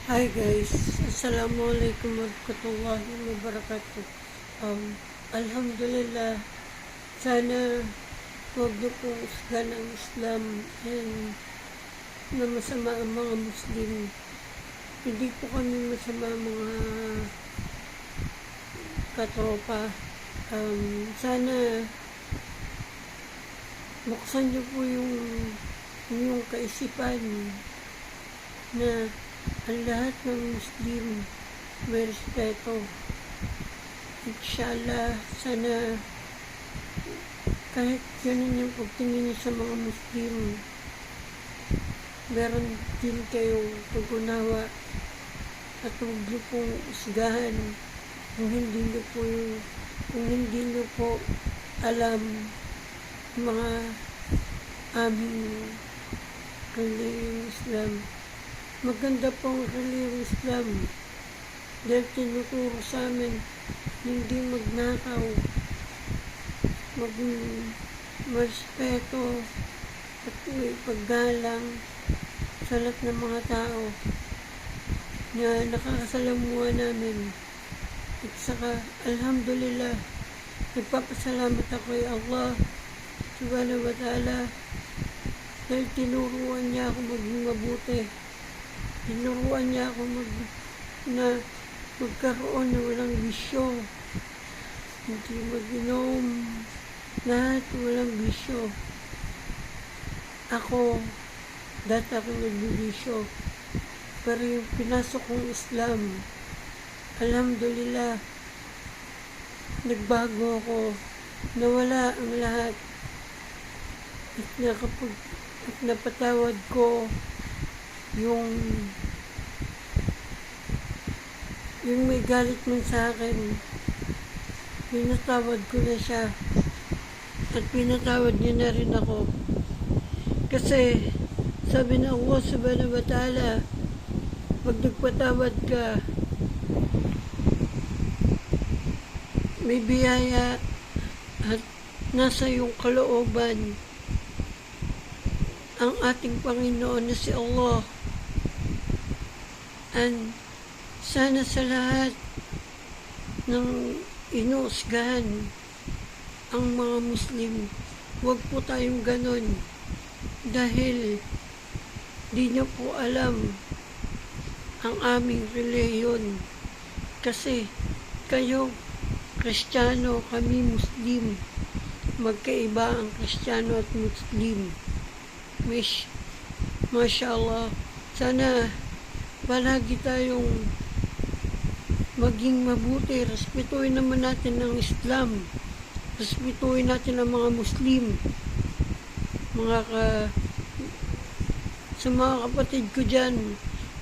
Hi guys, Assalamualaikum warahmatullahi wabarakatuh. Alhamdulillah, sana huwag niyo pong usgan ang Islam and na masama ang mga Muslim. Hindi po kami masama mga katropa. Sana buksan niyo po yung inyong kaisipan na ang lahat ng Muslim may respeto. Inshallah, sana kahit ganun yung pagtingin niyo sa mga Muslim, meron din kayong pag-unawa at huwag niyo pong usgahan kung hindi niyo po alam mga aming reliyong Islam. Maganda pong reliyong Islam dahil tinuturo sa amin hindi magnakaw, marespeto at may paggalang sa lahat ng mga tao na nakakasalamuha namin. At saka, alhamdulillah, nagpapasalamat ako kay Allah subhanahu wa ta'ala dahil tinuruan niya ako maging mabuti. Tinuruan niya ako na magkaroon na walang bisyo. Hindi mag-inom. Lahat walang bisyo. Ako, dati ako nagbibisyo. Pero yung pinasok kong Islam, alhamdulillah, nagbago ako. Nawala ang lahat. At napatawad ko yung may galit man sa akin, pinatawad ko na siya at pinatawad niya na rin ako kasi sabi ng Allah subhanahu wa ta'ala, pag nagpatawad ka may biyaya at nasa iyong kalooban ang ating Panginoon na si Allah. And sana sa lahat ng inuusgahan ang mga Muslim, huwag po tayong ganon dahil di niyo po alam ang aming reliyon. Kasi kayo Kristiyano, kami Muslim. Magkaiba ang Kristiyano at Muslim. Mashallah, sana palagi tayong maging mabuti. Respetuhin naman natin ang Islam. Respetuhin natin ang mga Muslim. Sa mga kapatid ko dyan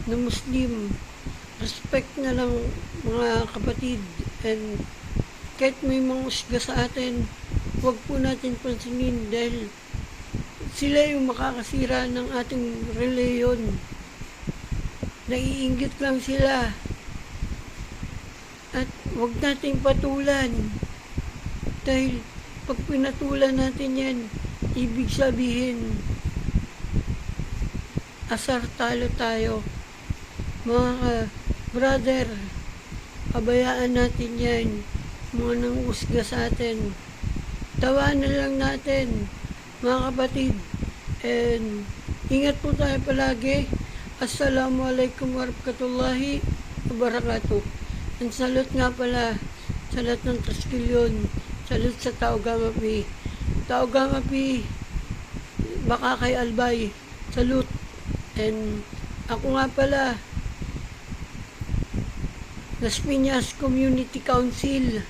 na Muslim, respect na lang mga kapatid. And kahit may mga usga sa atin, huwag po natin pansinin dahil sila yung makakasira ng ating reliyon. Naiinggit lang sila. At huwag nating patulan. Dahil pag pinatulan natin yan, ibig sabihin, asar talo tayo. Mga brother, pabayaan natin yan. Mga nangusga sa atin. Tawanan lang natin, mga kapatid. And ingat po tayo palagi. Assalamualaikum warahmatullahi wabarakatuh. And salute nga pala sa lahat ng Triskelion. Salute sa Tau Gamma Pi. Tau Gamma Pi, baka kay Albay. Salute. And ako nga pala, Las Piñas Community Council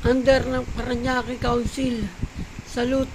under ng Parañaque Council. Salute.